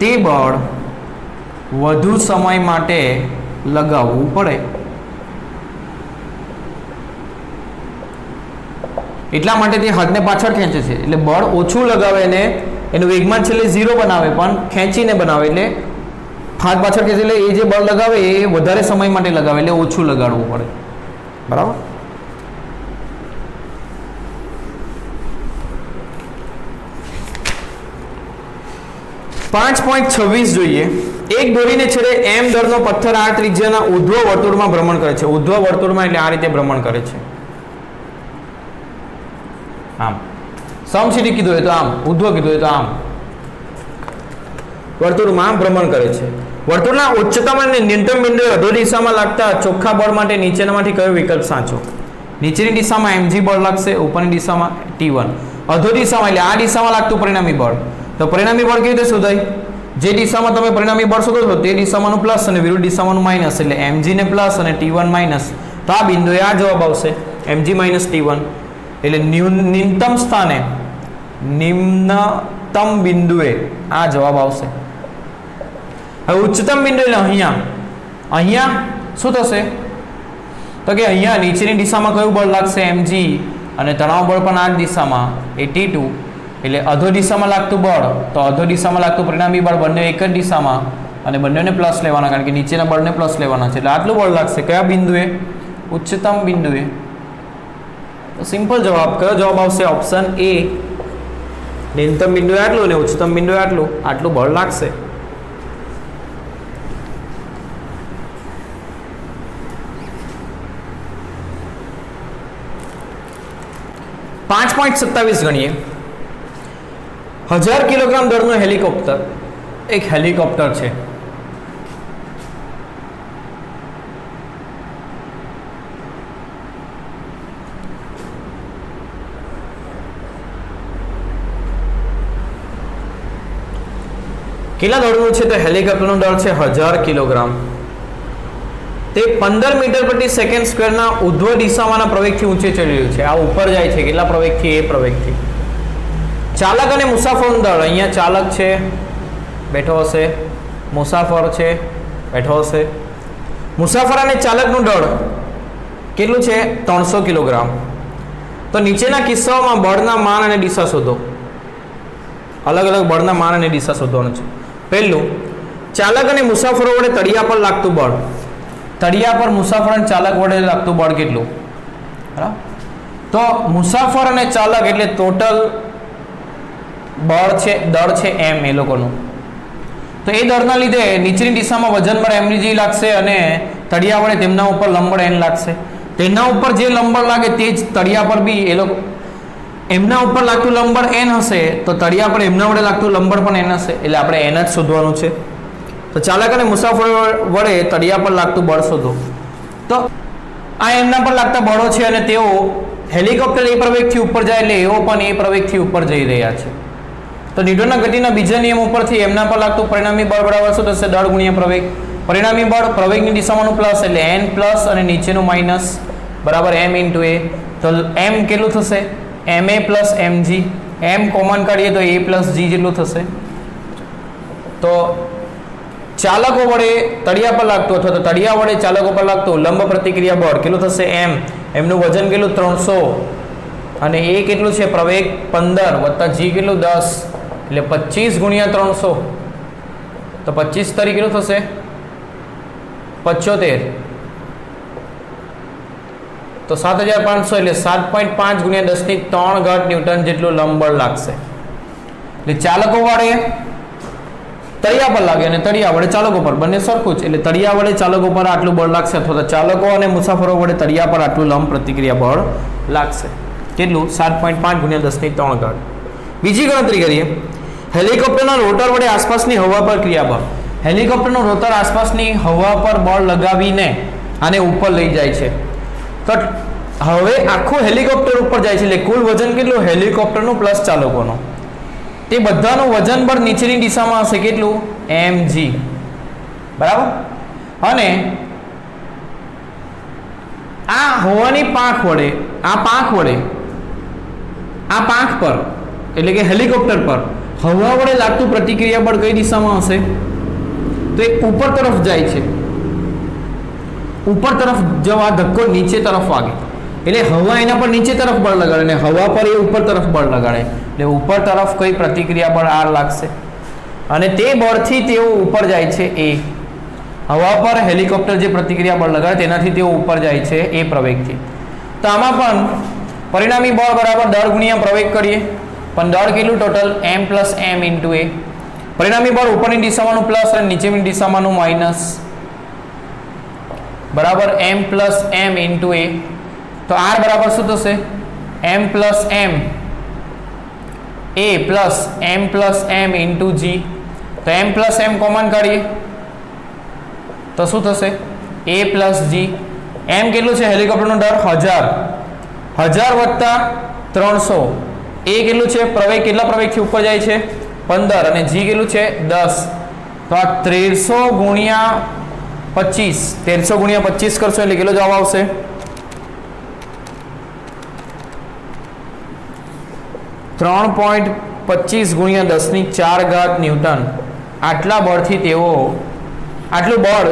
તે બળ વધુ સમય માટે લગાવવું પડે. એટલા માટે તે હાથને પાછળ ખેંચે છે, એટલે બળ ઓછું લગાવે ને એનું વેગમાન છેલ્લે 0 બનાવે પણ ખેંચીને બનાવે, એટલે હાથ પાછળ ખેંચે એટલે એ જે બળ લગાવે એ વધારે સમય માટે લગાવે એટલે ઓછું લગાડવું પડે. બરાબર. 5.26 જોઈએ. એક દોરીને છેડે m દળનો પથ્થર r ત્રિજ્યાના ઉધ્વ વર્તુળમાં ભ્રમણ કરે છે. ઉધ્વ વર્તુળમાં એટલે આ રીતે ભ્રમણ કરે છે. આમ સમક્ષિતિ કીધું હોય તો આમ, ઉધ્વ કીધું હોય તો આમ વર્તુળમાં ભ્રમણ કરે છે. વર્તુળના ઉચ્ચતમ અને ન્યૂનતમ બિંદુએ અધો દિશામાં લાગતા ચોખ્ખા બળ માટે નીચેનામાંથી કયો વિકલ્પ સાચો? નીચેની દિશામાં mg બળ લાગશે, ઉપરની દિશામાં T1. અધો દિશામાં એટલે આ દિશામાં લાગતું પરિણામી બળ. તો પરિણામી બળ કેવી રીતે શોધાય? જે દિશામાં તમે પરિણામી બળ શોધો છો તે દિશામાંનું પ્લસ અને વિરુદ્ધ દિશામાંનું માઇનસ, એટલે mg ને પ્લસ અને T1 માઇનસ. તો આ બિંદુએ આ જવાબ આવશે mg માઇનસ T1. એટલે ન્યૂનતમ સ્થાને નિમ્નતમ બિંદુએ આ જવાબ આવશે. હવે ઉચ્ચતમ બિંદુ એટલે અહીંયા શું થશે? તો કે અહીંયા નીચેની દિશામાં કયું બળ લાગશે? mg. અને તણાવ બળ પણ આ દિશામાં એ T2. એટલે અધો દિશામાં લાગતું બળ, તો અધો દિશામાં લાગતું પરિણામી બળ બંને એક જ દિશામાં અને બંનેને પ્લસ લેવાના, કારણ કે નીચેના બળને પ્લસ લેવાના છે. એટલે આટલું બળ લાગશે કયા બિંદુએ? ઉચ્ચતમ બિંદુએ. તો સિમ્પલ જવાબ કયો જવાબ આવશે? Option A. ન્યૂનતમ બિંદુએ આટલું અને ઉચ્ચતમ બિંદુએ આટલું બળ લાગશે. ગણીએ. 1000 કિલોગ્રામ દળનું હેલિકોપ્ટર, એક હેલિકોપ્ટર છે. કેટલા દળનું છે? તો હેલિકોપ્ટરનું દળ છે 1000 કિલોગ્રામ. તે 15 મીટર પ્રતિ સેકન્ડ સ્ક્વેરના ઉધ્વ દિશામાંના પ્રવેગથી ઊંચે ચડી રહ્યું છે. આ ઉપર જાય છે કેટલા પ્રવેગથી? એ પ્રવેગથી. ચાલક અને મુસાફરનું દળ, અહીંયા ચાલક છે બેઠો હશે, મુસાફર છે બેઠો હશે. મુસાફર અને ચાલકનું દળ કેટલું છે? 300 કિલોગ્રામ. તો નીચેના કિસ્સાઓમાં બળના માન અને દિશા શોધો. અલગ અલગ બળના માન અને દિશા શોધવાનું છે. પહેલું, ચાલક અને મુસાફરો વડે તળિયા પર લાગતું બળ. તળિયા પર મુસાફર અને ચાલક વડે લાગતું બળ કેટલું? બરાબર. તો મુસાફર અને ચાલક એટલે ટોટલ બળ છે, દળ છે m એ લોકોનું. તો એ દળના લીધે નીચેની દિશામાં વજન બળ mg લાગશે અને તળિયા વડે તેમના ઉપર લંબબળ n લાગશે. તેના ઉપર જે લંબબળ લાગે તે જ તળિયા પર બી એ લોકો એમના ઉપર લાગતું લંબબળ n હશે, તો તળિયા પર એમના વડે લાગતું લંબબળ પણ n હશે. એટલે આપણે n જ શોધવાનું છે. તો ચાલક અને મુસાફર વડે તળિયા પર લાગતું બળ શોધો. તો આ એમના પર લાગતા બળો છે અને તેઓ હેલિકોપ્ટર એ પ્રવેગથી ઉપર જાય એટલે એઓ પણ એ પ્રવેગથી ઉપર જઈ રહ્યા છે. તો ન્યૂટનના ગતિના બીજા નિયમ ઉપરથી એમના પર લાગતું પરિણામી બળ બરાબર શું થશે? દળ ગુણ્યા પ્રવેગ. પરિણામી બળ પ્રવેગની દિશામાંનું પ્લસ એટલે n પ્લસ અને નીચેનું માઇનસ બરાબર m ઇન્ટુ a. તો m કેટલું થશે? ma plus mg. m common કાઢીએ તો a પ્લસ g જેટલું થશે. તો ચાલકો વડે તળિયા પર લાગતું અથવા તો તળિયા વડે ચાલકો પર લાગતું લંબ પ્રતિક્રિયા બળ કેટલું થશે? m. એમનું વજન કેટલું? 300 અને a કેટલું છે? પ્રવેગ 15 વત્તા g કેટલું? 10 એટલે 25 ગુણ્યા 300. તો 25 તરી કેટલું થશે? 75. તો 7500 એટલે 7.5 ગુણ્યા 10⁻³ ન્યૂટન જેટલું લંબબળ લાગશે. એટલે ચાલકો વડે તળિયા પર લાગે અને તળિયા વડે ચાલકો પર, બંને સરખું જ. એટલે તળિયા વડે ચાલકો પર આટલું બળ લાગશે અથવા તો ચાલકો અને મુસાફરો વડે તળિયા પર આટલું લંબ પ્રતિક્રિયા બળ લાગશે. કેટલું? 7.5 ગુણ્યા 10⁻³. બીજી ગણતરી કરીએ. હેલિકોપ્ટરના રોટર વડે આસપાસની હવા પર ક્રિયા બળ. હેલિકોપ્ટરનું રોટર આસપાસની હવા પર બળ લગાવીને આને ઉપર લઈ જાય છે. તો હવે આખું હેલિકોપ્ટર ઉપર જાય છે એટલે કુલ વજન કેટલું? હેલિકોપ્ટરનું પ્લસ ચાલકોનું. તે બધાનું વજન બળ નીચેની દિશામાં હશે કેટલું? mg. બરાબર. અને આ હવાની પાંખ વડે આ પાંખ પર એટલે કે હેલિકોપ્ટર પર હવા વડે લાગતું પ્રતિક્રિયા બળ કઈ દિશામાં હશે? તો એ ઉપર તરફ જાય છે. ઉપર તરફ જવા ધક્કો નીચે તરફ વાગે એટલે હવા એના પર નીચે તરફ બળ લગાડે અને હવા પર એ ઉપર તરફ બળ લગાડે એટલે ઉપર તરફ કઈ પ્રતિક્રિયા બળ r લાગશે અને તે બળથી તેઓ ઉપર જાય છે એ. હવા પર હેલિકોપ્ટર જે પ્રતિક્રિયા બળ લગાડે તેનાથી તેઓ ઉપર જાય છે એ પ્રવેગથી. તો આમાં પણ પરિણામી બળ બરાબર દળ ગુણ્યા પ્રવેગ કરીએ, પણ દળ કેટલું total? m plus m into a. પરિણામી બળ ઉપરની દિશામાંનું પ્લસ અને નીચેની દિશામાંનું માઇનસ બરાબર m plus m into a. તો r બરાબર શું થશે? m plus m a plus m plus m into g. તો m પ્લસ m કોમન કાઢીએ તો શું થશે? a plus g. m કેટલું છે? હેલિકોપ્ટરનો દર 1000 વત્તા 300. a કેટલું છે? પ્રવેગ કેટલા પ્રવેગથી ઉપર જાય છે? 15. અને g કેટલું છે? 10. તો આ 1300 ગુણ્યા 25 1300 ગુણ્યા 25 કરશો એટલે કેટલો જવાબ આવશે? 3.25 ગુણ્યા 10⁴ ન્યૂટન. આટલા બળથી તેઓ આટલું બળ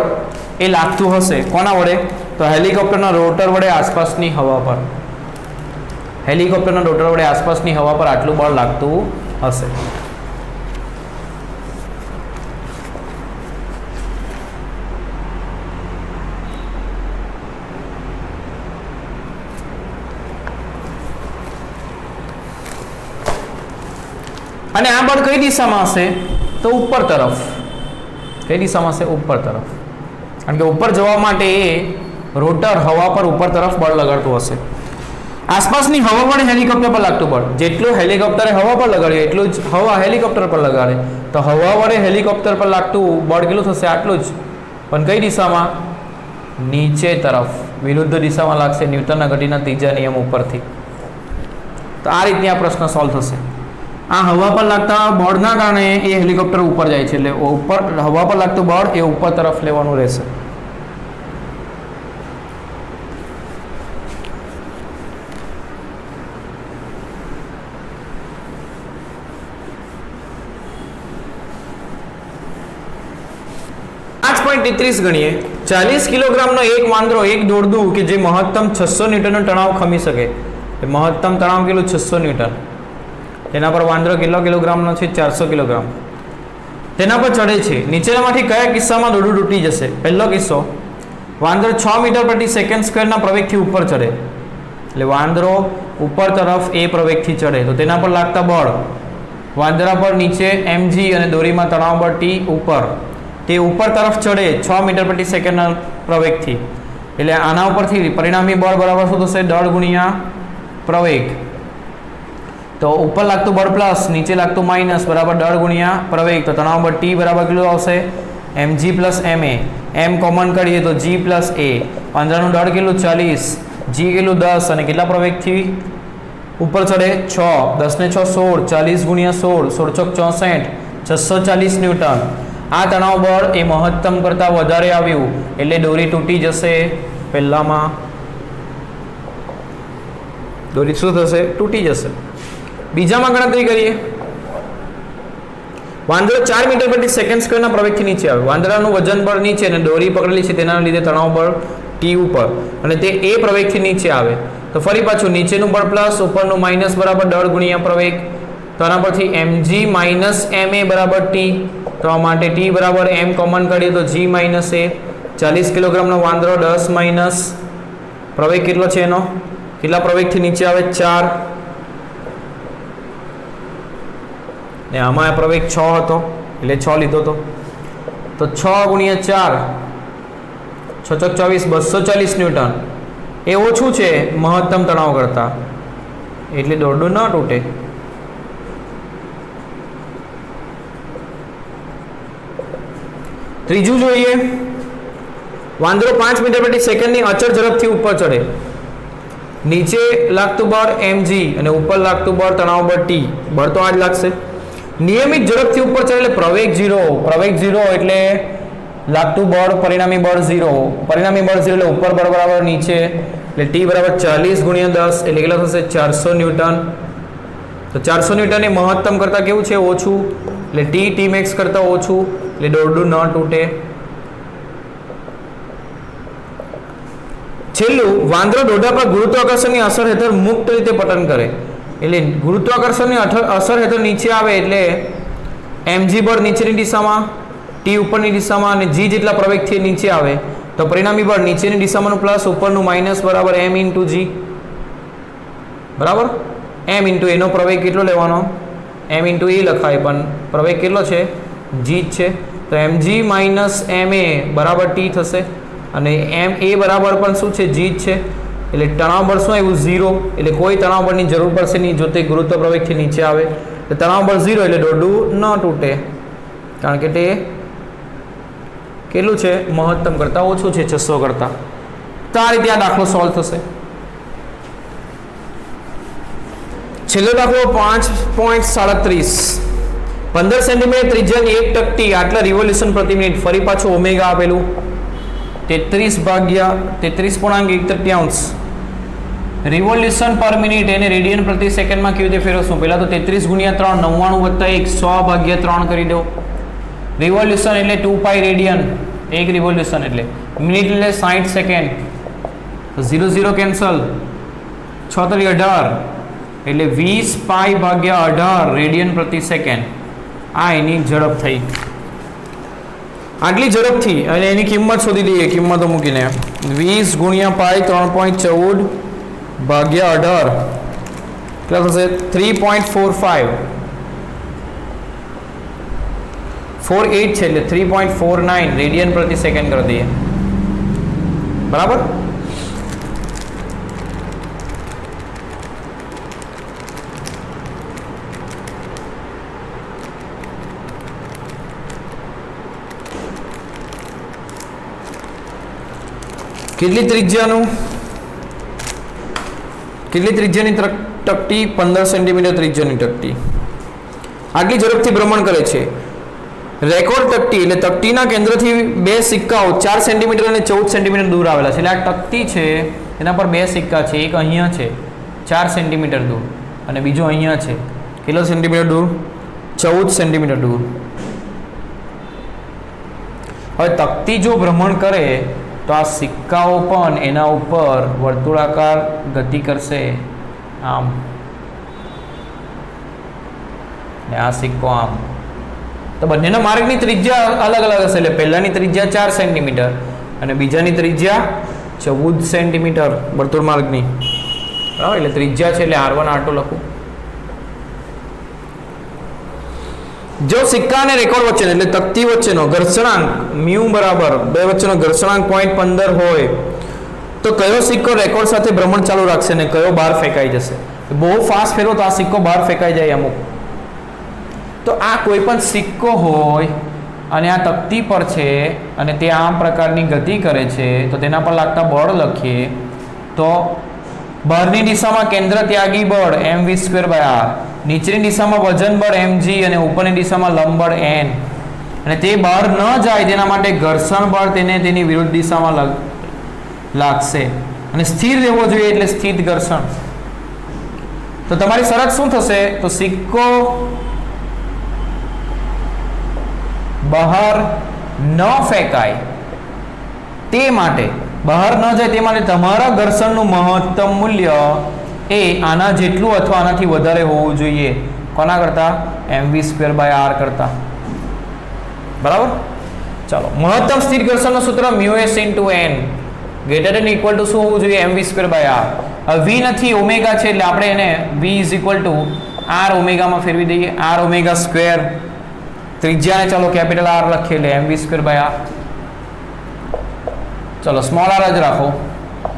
એ લાગતું હશે. કોના વડે? તો હેલિકોપ્ટરના રોટર વડે આસપાસની હવા પર. હેલિકોપ્ટરના રોટર વડે આસપાસની હવા પર આટલું બળ લાગતું હશે. અને આ બળ કઈ દિશામાં હશે? તો ઉપર તરફ. કઈ દિશામાં હશે? ઉપર તરફ. કારણ કે ઉપર જવા માટે એ રોટર હવા પર ઉપર તરફ બળ લગાડતું હશે. આસપાસની હવા વડે હેલિકોપ્ટર પર લાગતું બળ જેટલું હેલિકોપ્ટરે હવા પર લગાડ્યું એટલું જ હવા હેલિકોપ્ટર પર લગાડે. તો હવા વડે હેલિકોપ્ટર પર લાગતું બળ કેટલું થશે? આટલું જ. પણ કઈ દિશામાં? નીચે તરફ. વિરુદ્ધ દિશામાં લાગશે ન્યૂટનના ગતિના ત્રીજા નિયમ ઉપરથી. તો આ રીતની આ પ્રશ્ન સોલ્વ થશે. આ હવા પર લાગતા બળના કારણે એ હેલિકોપ્ટર ઉપર જાય છે એટલે ઉપર હવા પર લાગતું બળ એ ઉપર તરફ લેવાનું રહેશે. ગણીએ 40 કિલોગ્રામનો એક વાંદરો એક દોરડું કે જે મહત્તમ 600 ન્યૂટનનો તણાવ ખમી શકે. મહત્તમ તણાવ કેટલું? 600 ન્યૂટન. તેના પર વાંદરો કેટલો કિલોગ્રામનો છે? 400 કિલોગ્રામ. તેના પર ચડે છે. નીચેનામાંથી કયા કિસ્સામાં દોરડું તૂટી જશે? પહેલો કિસ્સો, વાંદરો 6 મીટર પ્રતિ સેકન્ડ સ્ક્વેરના પ્રવેગથી ઉપર ચડે. એટલે વાંદરો ઉપર તરફ એ પ્રવેગથી ચડે તો તેના પર લાગતા બળ વાંદરા પર નીચે mg અને દોરીમાં તણાવ બળ t ઉપર. તે ઉપર તરફ ચડે 6 મીટર પ્રતિ સેકન્ડના પ્રવેગથી. એટલે આના ઉપરથી પરિણામી બળ બરાબર શું થશે? દળ ગુણ્યા પ્રવેગ. તો ઉપર લાગતું બળ પ્લસ નીચે લાગતું માઇનસ બરાબર દળ ગુણ્યા પ્રવેગ. તો તણાવ બળ t બરાબર કેટલું આવશે? mg plus ma. m common કરીએ તો g પ્લસ a. વાંદરાનું દળ કેટલું? 40. g કેટલું? 10. અને કેટલા પ્રવેગથી ઉપર ચડે? 6. 10 ને 6 16. 40 ગુણ્યા 16 16 ચોક 64 640 ન્યૂટન. આ તણાવ બળ એ મહત્તમ કરતાં વધારે આવ્યું એટલે દોરી તૂટી જશે. પહેલામાં દોરી શું થશે? તૂટી જશે. બીજામાં ગણતરી કરીએ. વાંદરો 4 મીટર પ્રતિ સેકન્ડ સ્ક્વેરના પ્રવેગથી નીચે આવે. વાંદરાનું વજન બળ નીચે અને દોરી પકડેલી છે તેના લીધે તણાવ બળ ટી ઉપર અને તે એ પ્રવેગથી નીચે આવે. તો ફરી પાછું નીચેનું બળ પ્લસ ઉપરનું માઇનસ બરાબર દળ ગુણ્યા પ્રવેગ. તો આના પરથી mg માઇનસ ma બરાબર ટી. તો આ માટે ટી બરાબર m કોમન કરીએ તો g માઇનસ a. 40 કિલોગ્રામનો વાંદરો 10 માઇનસ પ્રવેગ કેટલો છે એનો? કેટલા પ્રવેગથી નીચે આવે? 4. ને આમાં પ્રવેગ 6 હતો એટલે 6 લીધો હતો. તો 6 ગુણ્યા 4 6 ચોક 24 240 ન્યૂટન. એ ઓછું છે મહત્તમ તણાવ કરતા એટલે દોરડું ન તૂટે. ત્રીજું જોઈએ. વાંદરો 5 મીટર પ્રતિ સેકન્ડની અચળ ઝડપથી ઉપર ચડે. નીચે લાગતું બળ mg અને ઉપર લાગતું બળ તણાવ બળ t. બળ તો આ જ લાગશે. નિયમિત ઝડપથી ઉપર ચડે એટલે પ્રવેગ 0. પ્રવેગ 0 એટલે લાગતું બળ પરિણામી બળ 0. પરિણામી બળ 0 એટલે ઉપર બળ બરાબર નીચે એટલે t બરાબર 40 ગુણ્યા 10 એટલે કેટલા થશે? 400 ન્યૂટન. તો 400 ન્યૂટન એ મહત્તમ કરતાં કેવું છે? ઓછું. એટલે t max કરતાં ઓછું એટલે દોરડું ન તૂટે. છેલ્લું, વાંદરો દોરડા પર ગુરુત્વાકર્ષણની અસર હેઠળ મુક્ત રીતે પતન કરે. એટલે ગુરુત્વાકર્ષણની અસર હેઠળ નીચે આવે એટલે mg બળ નીચેની દિશામાં, t ઉપરની દિશામાં અને g જેટલા પ્રવેગથી નીચે આવે તો પરિણામી બળ નીચેની દિશામાંનું પ્લસ ઉપરનું માઇનસ બરાબર m ઇન્ટુ g. બરાબર? m ઇન્ટુ એનો પ્રવેગ કેટલો લેવાનો? m ઇન્ટુ e લખાય પણ પ્રવેગ કેટલો છે? જી જ છે, તો એમ જી માઇનસ એમ એ બરાબર ટી થશે, અને એમ એ બરાબર પણ શું છે, જી જ છે, એટલે તણાવ બળ શું આવ્યું, 0, એટલે કોઈ તણાવ બળની જરૂર પડશે નહીં જો તે ગુરુત્વ પ્રવેગથી નીચે આવે, એટલે તણાવ બળ 0 એટલે દોરડું ન તૂટે, કારણ કે તે કેટલું છે, મહત્તમ કરતાં ઓછું છે, 600 કરતાં. તો આ રીતે આ દાખલો સોલ્વ થશે. છેલ્લો દાખલો 5.37, 15 સેન્ટીમીટર ત્રિજ્યાની એક તકતી, આટલા રિવોલ્યુશન પ્રતિ મિનિટ, ફરી પાછું ઓમેગા આપેલું 33.1 રિવોલ્યુશન પર મિનિટ, એને રેડિયન પ્રતિ સેકન્ડમાં કેવી રીતે ફેરવશું? પહેલાં તો 33 ગુણ્યા 3 99 + 1 100/3 કરી દો. રિવોલ્યુશન એટલે 2π રેડિયન, એક રિવોલ્યુશન એટલે મિનિટ એટલે 60 સેકન્ડ, 0 કેન્સલ, 6 × 18 એટલે 20π/18 રેડિયન પ્રતિ સેકન્ડ. આ એની ઝડપ થઈ. આટલી ઝડપથી અને એની કિંમત શોધી દઈએ, કિંમતો મૂકીને 20 × π 3.14/18 કેટલા થશે? 3.45 48 છે, એટલે 3.49 રેડિયન પ્રતિ સેકન્ડ કરી દઈએ. બરાબર. કેટલી ત્રિજ્યાની તકતી? 15 સેન્ટીમીટર ત્રિજ્યાની તકતી આટલી ઝડપથી ભ્રમણ કરે છે. રેકોર્ડ તકતી એટલે તકતીના કેન્દ્રથી બે સિક્કાઓ 4 સેન્ટીમીટર અને 14 સેન્ટીમીટર દૂર આવેલા છે. એટલે આ તકતી છે, એના પર બે સિક્કા છે, એક અહીંયા છે 4 સેન્ટીમીટર દૂર અને બીજો અહીંયા છે કેટલા સેન્ટીમીટર દૂર? 14 સેન્ટીમીટર દૂર. હવે તકતી જો ભ્રમણ કરે તો આ સિક્કાઓ પણ એના ઉપર વર્તુળાકાર ગતિ કરશે, આમ, ને આ સિક્કો આમ. તો બંનેના માર્ગની ત્રિજ્યા અલગ અલગ હશે. એટલે પહેલાની ત્રિજ્યા 4 સેન્ટીમીટર અને બીજાની ત્રિજ્યા 14 સેન્ટીમીટર વર્તુળ માર્ગની. બરાબર. એટલે ત્રિજ્યા છે એટલે R1 R2 લખું. જો સિક્કા અને રેકોર્ડ વચ્ચેનો એટલે તકતી વચ્ચેનો ઘર્ષણાંક મ્યુ બરાબર બે વચ્ચેનો ઘર્ષણાંક 0.15 હોય તો કયો સિક્કો રેકોર્ડ સાથે ભ્રમણ ચાલુ રાખશે ને કયો બહાર ફેંકાઈ જશે? બહુ ફાસ્ટ ફેરવો તો આ સિક્કો બહાર ફેંકાઈ જાય અમુક. તો આ કોઈ પણ સિક્કો હોય અને આ તકતી પર છે અને તે આમ પ્રકારની ગતિ કરે છે તો તેના પર લાગતા બળ લખીએ તો બહારની દિશામાં કેન્દ્ર ત્યાગી બળ mv²/r, નીચેની દિશામાં વજન બળ mg અને ઉપરની દિશામાં લંબ બળ n, અને તે બહાર ન જાય તેના માટે ઘર્ષણ બળ તેને તેની વિરુદ્ધ દિશામાં લાગશે અને સ્થિર રહેવો જોઈએ એટલે સ્થિત ઘર્ષણ. તો તમારી શરત શું થશે? તો સિક્કો બહાર ન ફેંકાય તે માટે, બહાર ન જાય તે માટે તમારા ઘર્ષણનું મહત્તમ મૂલ્ય એ આના જેટલું અથવા આનાથી વધારે હોવું જોઈએ. કોના કરતા? mv²/r કરતા. બરાબર. ચાલો, મહત્તમ સ્થિર ઘર્ષણનું સૂત્ર μs × n greater than equal to શું હોવું જોઈએ? mv²/r. હવે v નથી, ઓમેગા છે એટલે આપણે એને v = r ઓમેગામાં ફેરવી દઈએ. r ઓમેગા સ્ક્વેર, ત્રિજ્યાને ચાલો કેપિટલ R લખીએ એટલે mv²/r. ચલો સ્મોલ r જ રાખો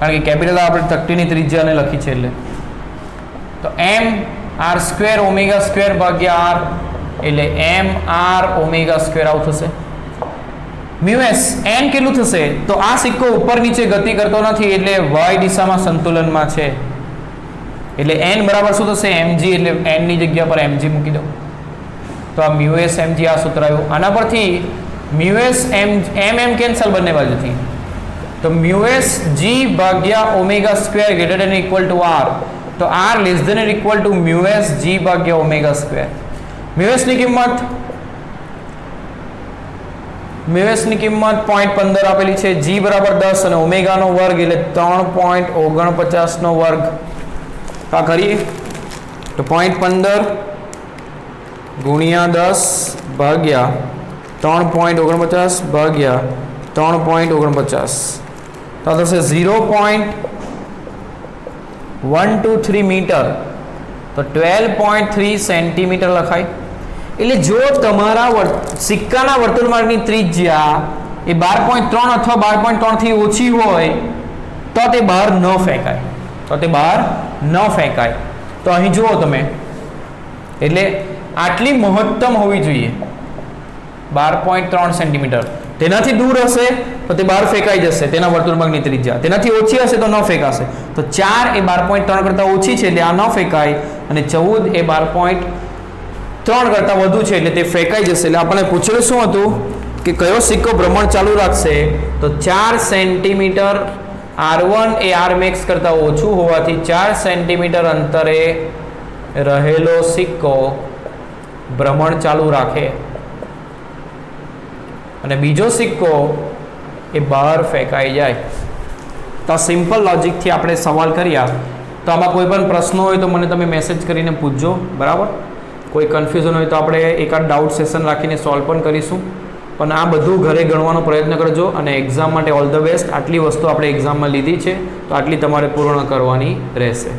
કારણ કે કેપિટલ R આપણે તકતીની ત્રિજ્યાને લખી છે એટલે. તો mr² ω² એટલે mr ω² આવું થશે. મ્યુએસ n કેટલું થશે? તો આ સિક્કો ઉપર નીચે ગતિ કરતો નથી એટલે y દિશામાં સંતુલનમાં છે એટલે n બરાબર શું થશે? mg, એટલે n ની જગ્યા પર mg મૂકી દો તો આ મ્યુએસ mg આ સૂત્ર આવ્યું. આના પરથી મ્યુએસ mm કેન્સલ બંને બાજુથી, તો mu s g/ω² greater than equal to r, તો r less than or equal to mu s g/ω². મ્યુએસની કિંમત 0.15 આપેલી છે, g બરાબર 10 અને ઓમેગાનો વર્ગ એટલે 3.49 નો વર્ગ. આ કરીએ તો 0.15 ગુણ્યા 10 ભાગ્યા 3.49 ભાગ્યા 3.49 તો થશે 0.123 મીટર, તો 12.3 સેન્ટીમીટર લખાય. એટલે જો તમારા સિક્કાના વર્તુળમાર્ગની ત્રિજ્યા એ 12.3 અથવા 12.3 થી ઓછી હોય તો તે બહાર ન ફેંકાય. તો અહીં જુઓ તમે, એટલે આટલી મહત્તમ હોવી જોઈએ 12.3 સેન્ટીમીટર. તેનાથી દૂર હશે તો તે બહાર ફેંકાઈ જશે, તેના વર્તુળમાર્ગની ત્રિજ્યા. તેનાથી ઓછી હશે તો ન ફેંકાશે. તો 4 એ 12.3 કરતાં ઓછી છે એટલે આ ન ફેંકાય, અને 14 એ 12.3 કરતાં વધુ છે એટલે તે ફેંકાઈ જશે. એટલે આપણને પૂછેલું શું હતું કે કયો સિક્કો ભ્રમણ ચાલુ રાખશે? તો 4 સેન્ટીમીટર R1 એ Rmax કરતાં ઓછું હોવાથી 4 સેન્ટીમીટર અંતરે રહેલો સિક્કો ભ્રમણ ચાલુ રાખે, અને બીજો સિક્કો એ બહાર ફેંકાઈ જાય. તો આ સિમ્પલ લોજિકથી આપણે સવાલ કર્યા. તો આમાં કોઈ પણ પ્રશ્નો હોય તો મને તમે મેસેજ કરીને પૂછજો, બરાબર? કોઈ કન્ફ્યુઝન હોય તો આપણે એકાદ ડાઉટ સેશન રાખીને સોલ્વ પણ કરીશું. પણ આ બધું ઘરે ગણવાનો પ્રયત્ન કરજો, અને એક્ઝામ માટે ઓલ ધ બેસ્ટ. આટલી વસ્તુ આપણે એક્ઝામમાં લીધી છે તો આટલી તમારે પૂર્ણ કરવાની રહેશે.